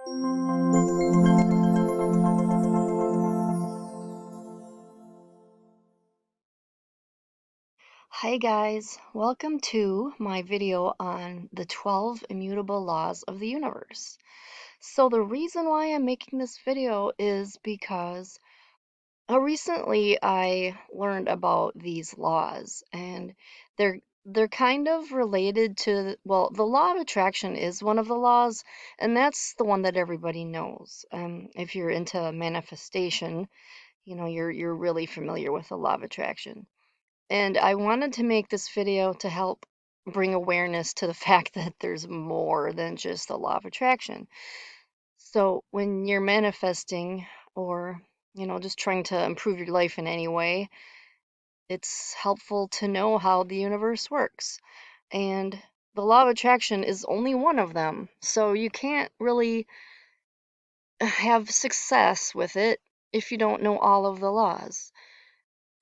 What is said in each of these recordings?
Hi guys, welcome to my video on the 12 immutable laws of the universe. So the reason why I'm making this video is because recently I learned about these laws, and they're kind of related to, well, the law of attraction is one of the laws, and that's the one that everybody knows. If you're into manifestation, you're really familiar with the law of attraction. And I wanted to make this video to help bring awareness to the fact that there's more than just the law of attraction. So when you're manifesting or, just trying to improve your life in any way, it's helpful to know how the universe works. And the law of attraction is only one of them. So you can't really have success with it if you don't know all of the laws.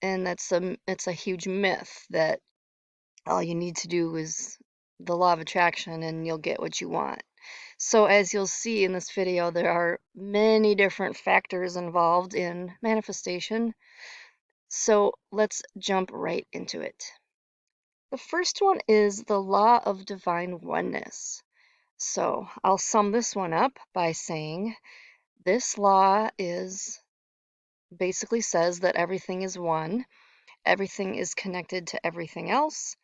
And it's a huge myth that all you need to do is the law of attraction and you'll get what you want. So as you'll see in this video, there are many different factors involved in manifestation. So let's jump right into it. The first one is the law of divine oneness. So I'll sum this one up by saying this law basically says that everything is one, everything is connected to everything else,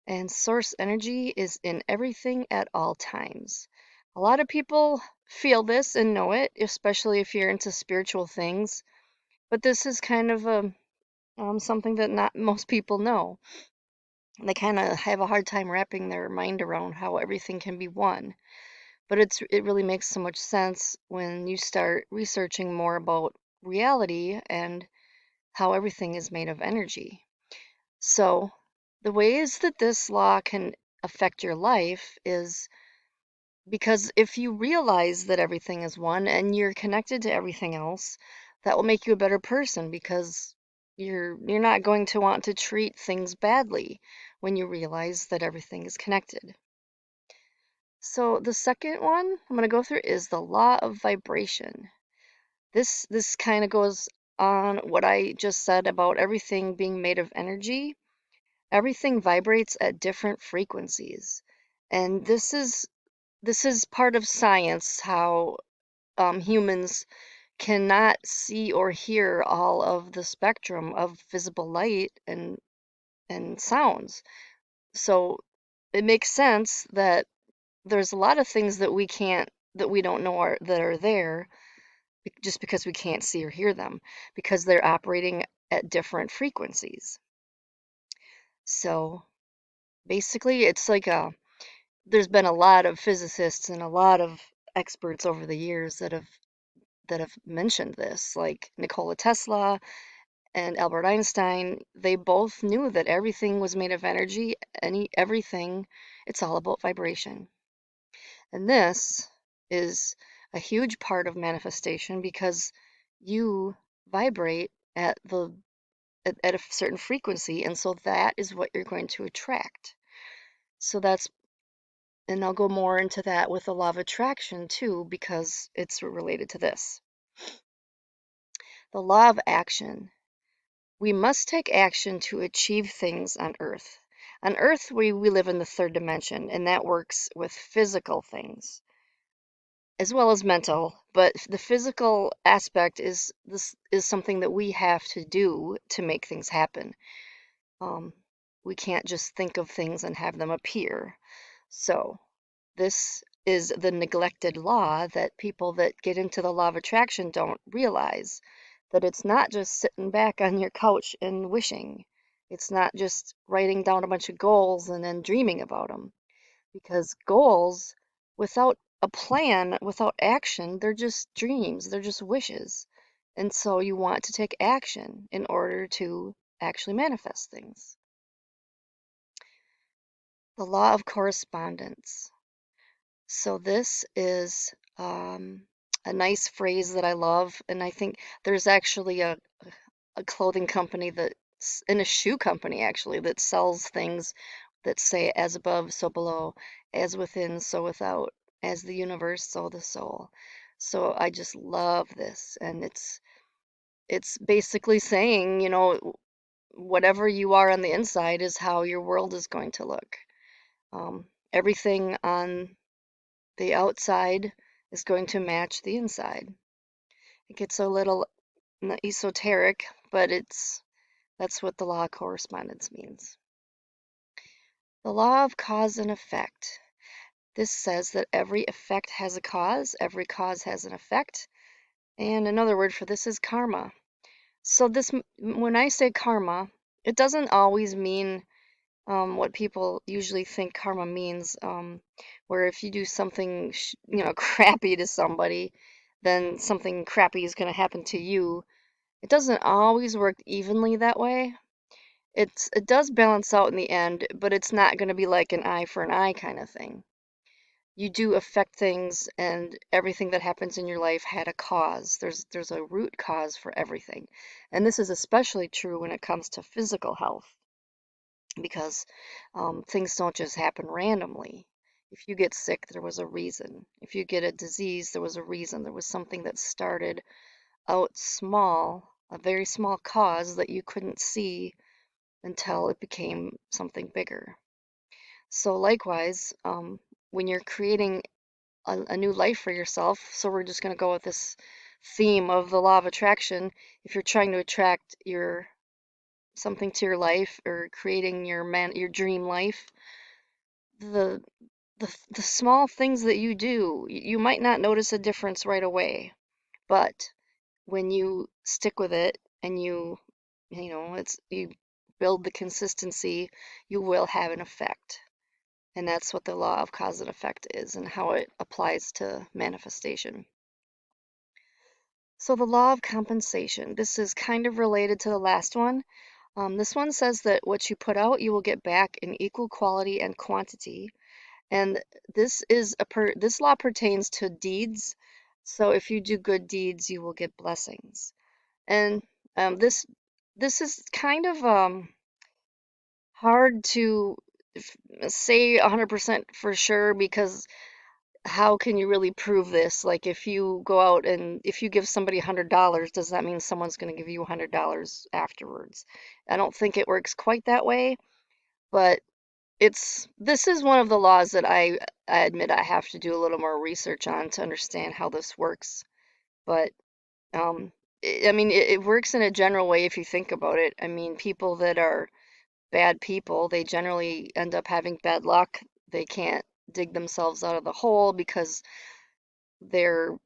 and source energy is in everything at all times. A lot of people feel this and know it, especially if you're into spiritual things, but this is kind of something that not most people know. They kind of have a hard time wrapping their mind around how everything can be one. But it really makes so much sense when you start researching more about reality and how everything is made of energy. So, the ways that this law can affect your life is because if you realize that everything is one and you're connected to everything else, that will make you a better person because you're not going to want to treat things badly when you realize that everything is connected. So the second one I'm going to go through is the law of vibration. This kind of goes on what I just said about everything being made of energy. Everything vibrates at different frequencies. And this is part of science, how humans cannot see or hear all of the spectrum of visible light and sounds. So it makes sense that there's a lot of things that we don't know that are there just because we can't see or hear them because they're operating at different frequencies. So basically, it's like there's been a lot of physicists and a lot of experts over the years that have mentioned this, like Nikola Tesla and Albert Einstein. They both knew that everything was made of energy, everything, it's all about vibration. And this is a huge part of manifestation because you vibrate at a certain frequency, and so that is what you're going to attract. So and I'll go more into that with the law of attraction too, because it's related to this. The law of action. We must take action to achieve things on Earth. On Earth, we live in the third dimension, and that works with physical things as well as mental. But the physical aspect is something that we have to do to make things happen. Um, we can't just think of things and have them appear. So this is the neglected law that people that get into the law of attraction don't realize, that it's not just sitting back on your couch and wishing. It's not just writing down a bunch of goals and then dreaming about them. Because goals, without a plan, without action, they're just dreams, they're just wishes. And so you want to take action in order to actually manifest things. The law of correspondence. So this is a nice phrase that I love, and I think there's actually a clothing company and a shoe company actually that sells things that say as above, so below, as within, so without. as the universe, so the soul. So I just love this, and it's basically saying, whatever you are on the inside is how your world is going to look. Everything on the outside is going to match the inside. It gets a little esoteric, but that's what the law of correspondence means. The law of cause and effect. This says that every effect has a cause, every cause has an effect, and another word for this is karma. So when I say karma, it doesn't always mean what people usually think karma means, where if you do something, crappy to somebody, then something crappy is going to happen to you. It doesn't always work evenly that way. It does balance out in the end, but it's not going to be like an eye for an eye kind of thing. You do affect things, and everything that happens in your life had a cause. There's a root cause for everything. And this is especially true when it comes to physical health, because things don't just happen randomly. If you get sick, there was a reason. If you get a disease, there was a reason. There was something that started out small, a very small cause that you couldn't see until it became something bigger. So likewise, when you're creating a new life for yourself, so we're just going to go with this theme of the law of attraction. If you're trying to attract something to your life, or creating your dream life, the the small things that you do, you might not notice a difference right away, but when you stick with it and you build the consistency, you will have an effect. And that's what the law of cause and effect is, and how it applies to manifestation. So the law of compensation, this is kind of related to the last one. This one says that what you put out, you will get back in equal quality and quantity. And this law pertains to deeds. So if you do good deeds, you will get blessings. And this is kind of hard to say 100% for sure, because how can you really prove this? Like, if you go out and if you give somebody $100, does that mean someone's going to give you $100 afterwards? I don't think it works quite that way, but this is one of the laws that I admit I have to do a little more research on to understand how this works. But I mean, it works in a general way if you think about it. I mean, people that are bad people, they generally end up having bad luck. They can't dig themselves out of the hole because they're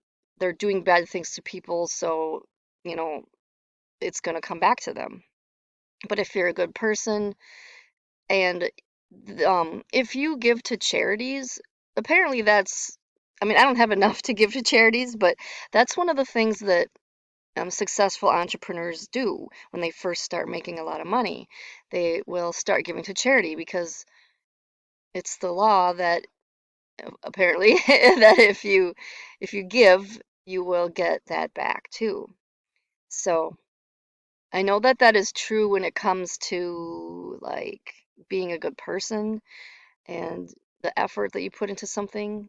they're doing bad things to people, so you know it's going to come back to them. But if you're a good person, and if you give to charities, apparently that's, I mean, I don't have enough to give to charities, but that's one of the things that successful entrepreneurs do when they first start making a lot of money. They will start giving to charity, because it's the law that apparently that if you give, you will get that back too. So I know that that is true when it comes to like being a good person and the effort that you put into something.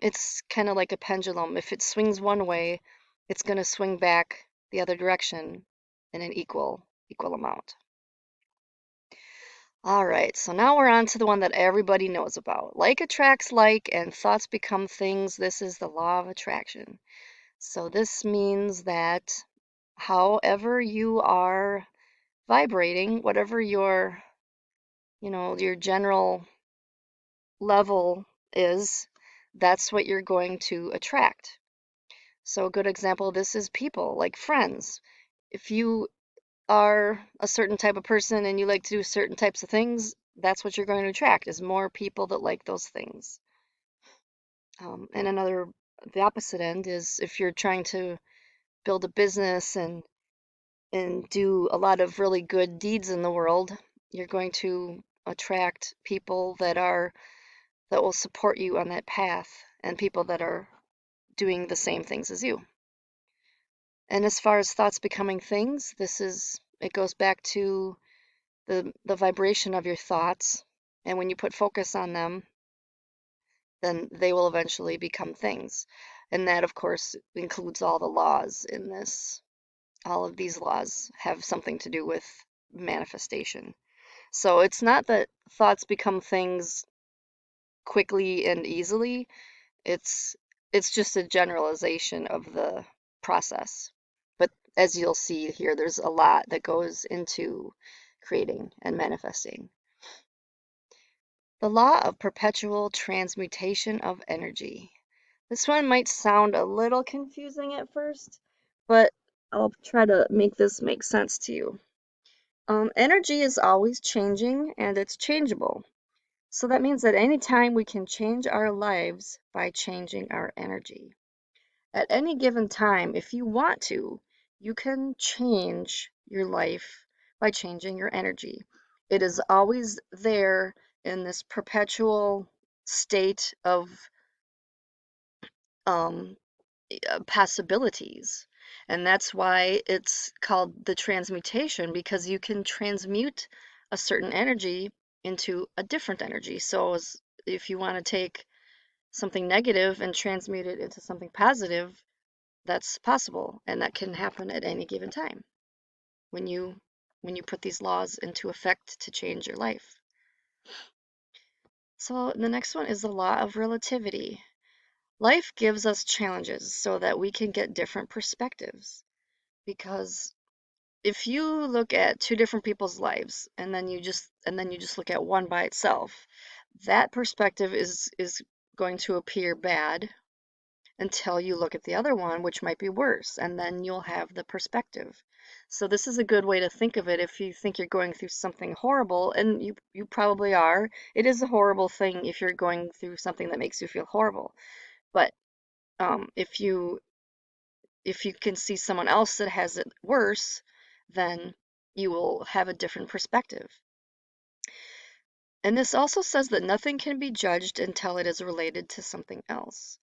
It's kind of like a pendulum. If it swings one way, it's going to swing back the other direction in an equal amount. All right, so now we're on to the one that everybody knows about. Like attracts like, and thoughts become things. This is the law of attraction. So this means that however you are vibrating, whatever your general level is, that's what you're going to attract. So a good example of this is people, like friends. If you are a certain type of person and you like to do certain types of things, that's what you're going to attract, is more people that like those things. And the opposite end is if you're trying to build a business and do a lot of really good deeds in the world, you're going to attract people that will support you on that path, and people that are doing the same things as you. And as far as thoughts becoming things, it goes back to the vibration of your thoughts. And when you put focus on them, then they will eventually become things. And that, of course, includes all the laws in this. All of these laws have something to do with manifestation. So it's not that thoughts become things quickly and easily. It's it's just a generalization of the process. But as you'll see here, there's a lot that goes into creating and manifesting. The law of perpetual transmutation of energy. This one might sound a little confusing at first, but I'll try to make this make sense to you. Energy is always changing and it's changeable. So that means that anytime we can change our lives by changing our energy. At any given time, if you want to, you can change your life by changing your energy. It is always there in this perpetual state of um, possibilities. And that's why it's called the transmutation, because you can transmute a certain energy into a different energy. So if you want to take something negative and transmute it into something positive, that's possible, and that can happen at any given time when you put these laws into effect to change your life. So the next one is the law of relativity. Life gives us challenges so that we can get different perspectives, because if you look at two different people's lives and then you just look at one by itself, that perspective is going to appear bad until you look at the other one, which might be worse, and then you'll have the perspective. So this is a good way to think of it if you think you're going through something horrible, and you probably are. It is a horrible thing if you're going through something that makes you feel horrible. But if you can see someone else that has it worse, then you will have a different perspective. And this also says that nothing can be judged until it is related to something else.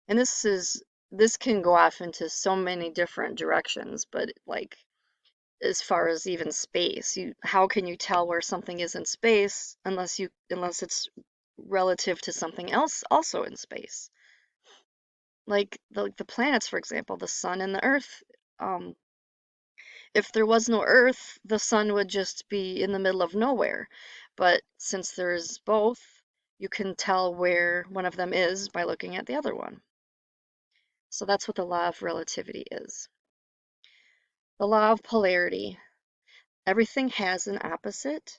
And this can go off into so many different directions, but like as far as even space, how can you tell where something is in space unless it's relative to something else also in space? Like the planets, for example, the sun and the earth. If there was no earth, the sun would just be in the middle of nowhere. But since there's both, you can tell where one of them is by looking at the other one. So that's what the law of relativity is. The law of polarity. Everything has an opposite,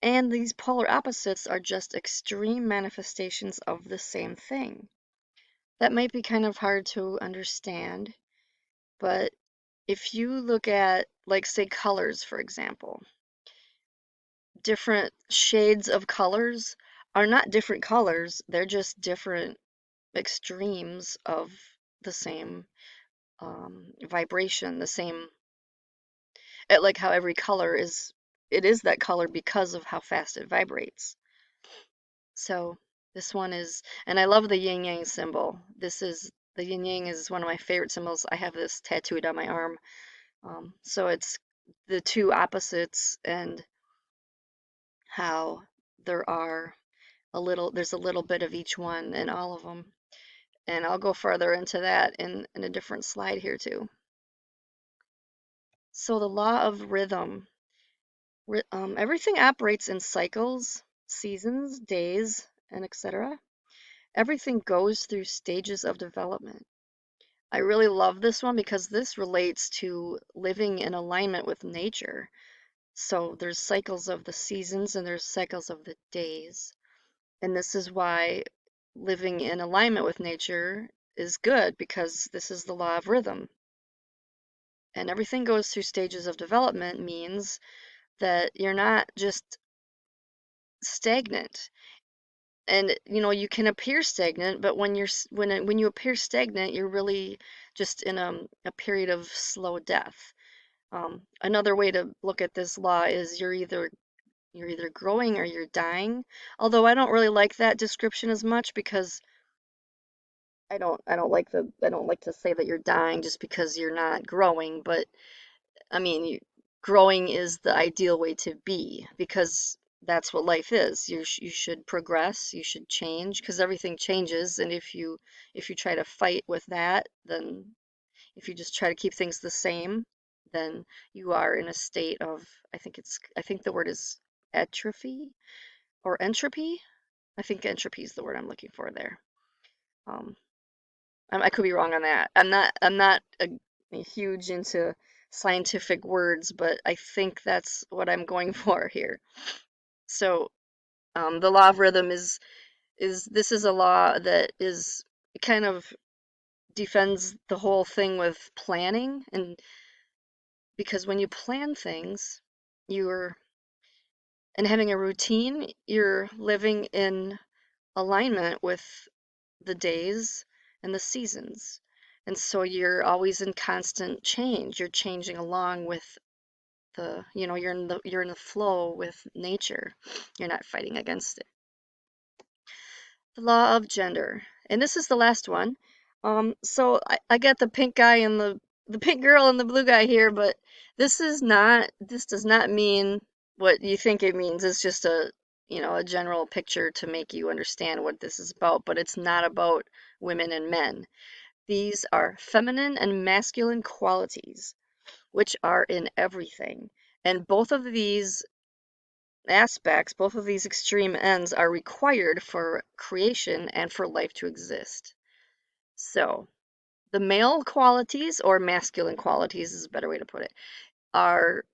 and these polar opposites are just extreme manifestations of the same thing. That might be kind of hard to understand, but if you look at, like, say, colors, for example, different shades of colors are not different colors, they're just different extremes of the same vibration, the same, like how every color it is that color because of how fast it vibrates. So this one is, and I love the yin yang symbol. The yin yang is one of my favorite symbols. I have this tattooed on my arm. So it's the two opposites and how there's a little bit of each one in all of them. And I'll go further into that in a different slide here too. So the law of rhythm. Everything operates in cycles, seasons, days, and etc. Everything goes through stages of development. I really love this one because this relates to living in alignment with nature. So there's cycles of the seasons and there's cycles of the days. And this is why living in alignment with nature is good, because this is the law of rhythm. And everything goes through stages of development means that you're not just stagnant. And you can appear stagnant, but when you appear stagnant, you're really just in a period of slow death. Another way to look at this law is you're either growing or you're dying. Although I don't really like that description as much, because I don't like to say that you're dying just because you're not growing, but I mean, growing is the ideal way to be, because that's what life is. You should progress, you should change, because everything changes, and if you try to fight with that, then if you just try to keep things the same, then you are in a state of, I think the word is atrophy or entropy. I think entropy is the word I'm looking for there. Um, I could be wrong on that. I'm not a huge into scientific words, but I think that's what I'm going for here. So, the law of rhythm is this is a law that is kind of defends the whole thing with planning, and because when you plan things, you're and having a routine, you're living in alignment with the days and the seasons. And so you're always in constant change. You're changing along with you're in the flow with nature. You're not fighting against it. The law of gender. And this is the last one. So I got the pink guy and the pink girl and the blue guy here, but this does not mean what you think it means. It's just a general picture to make you understand what this is about, but it's not about women and men. These are feminine and masculine qualities, which are in everything. And both of these aspects, both of these extreme ends, are required for creation and for life to exist. So, the male qualities, or masculine qualities is a better way to put it, are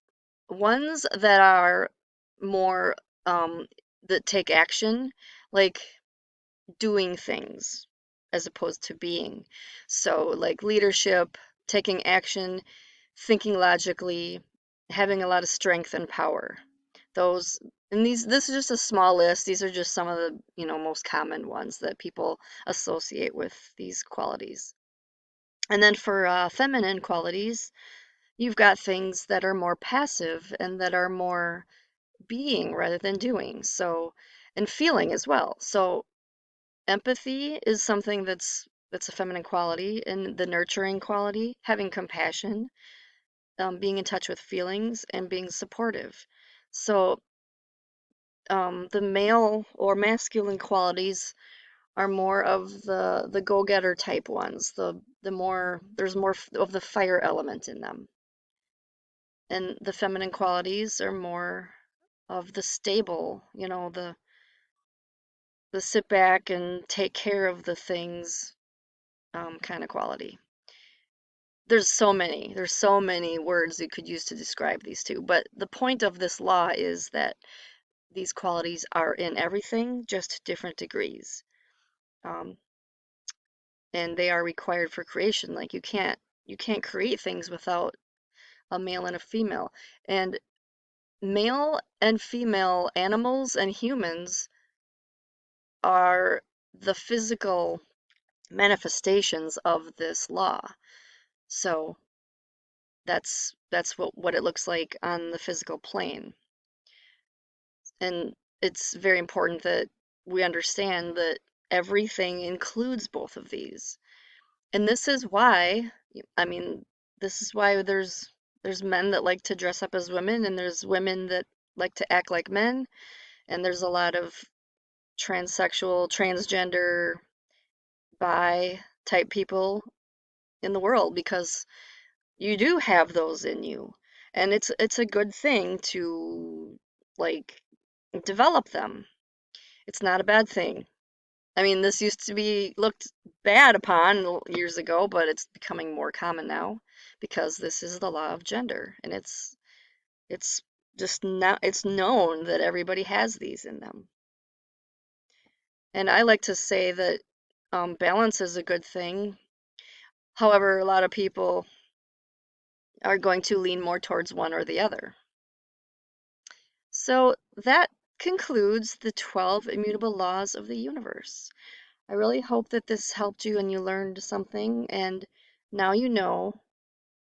ones that are more that take action, like doing things as opposed to being. So, like leadership, taking action, thinking logically, having a lot of strength and power. Those and these this is just a small list. These are just some of the, most common ones that people associate with these qualities. And then for feminine qualities, you've got things that are more passive and that are more being rather than doing. So, and feeling as well. So, empathy is something that's a feminine quality, and the nurturing quality, having compassion, being in touch with feelings, and being supportive. So, the male or masculine qualities are more of the go-getter type ones. The more there's more of the fire element in them, and the feminine qualities are more of the stable, the sit back and take care of the things kind of quality. There's so many words you could use to describe these two, but the point of this law is that these qualities are in everything, just different degrees. Um, and they are required for creation. Like you can't create things without a male and a female. And male and female animals and humans are the physical manifestations of this law. So that's what it looks like on the physical plane. And it's very important that we understand that everything includes both of these. And this is why, I mean, this is why there's men that like to dress up as women, and there's women that like to act like men, and there's a lot of transsexual, transgender, bi type people in the world, because you do have those in you. And it's a good thing to, like, develop them. It's not a bad thing. I mean, this used to be looked bad upon years ago, but it's becoming more common now because this is the law of gender, and it's just now it's known that everybody has these in them. And I like to say that balance is a good thing. However, a lot of people are going to lean more towards one or the other. So that concludes the 12 immutable laws of the universe. I really hope that this helped you and you learned something, and now you know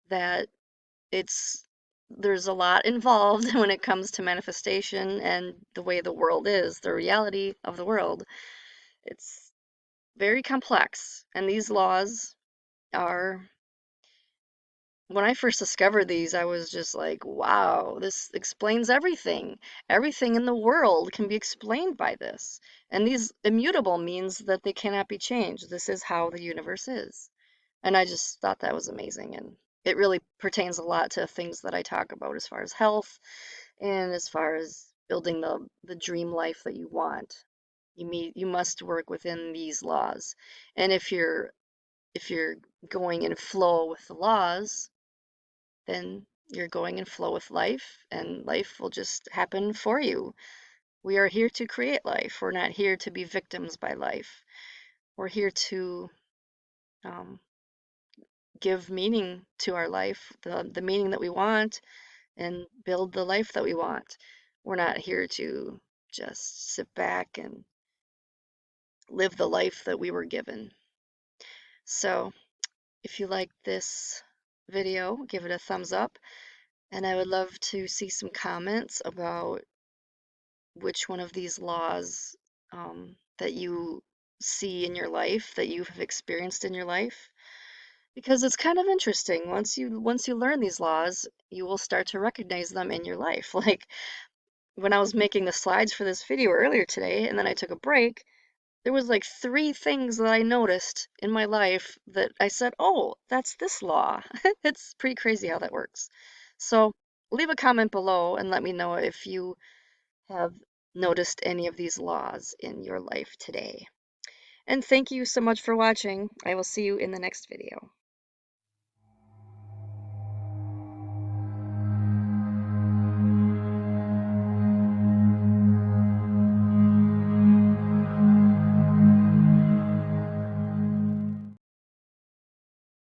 that it's there's a lot involved when it comes to manifestation and the way the world is, the reality of the world. It's very complex, and these laws are when I first discovered these, I was just like, wow, this explains everything. Everything in the world can be explained by this. And these immutable means that they cannot be changed. This is how the universe is. And I just thought that was amazing. And it really pertains a lot to things that I talk about as far as health and as far as building the dream life that you want. You must work within these laws. And if you're going in flow with the laws, then you're going in flow with life, and life will just happen for you. We are here to create life. We're not here to be victims by life. We're here to um, give meaning to our life, the meaning that we want, and build the life that we want. We're not here to just sit back and live the life that we were given. So, if you like this video, give it a thumbs up, and I would love to see some comments about which one of these laws that you see in your life, that you have experienced in your life, because it's kind of interesting. Once you learn these laws, you will start to recognize them in your life. Like when I was making the slides for this video earlier today, and then I took a break, there was like 3 things that I noticed in my life that I said, "Oh, that's this law." It's pretty crazy how that works. So leave a comment below and let me know if you have noticed any of these laws in your life today. And thank you so much for watching. I will see you in the next video.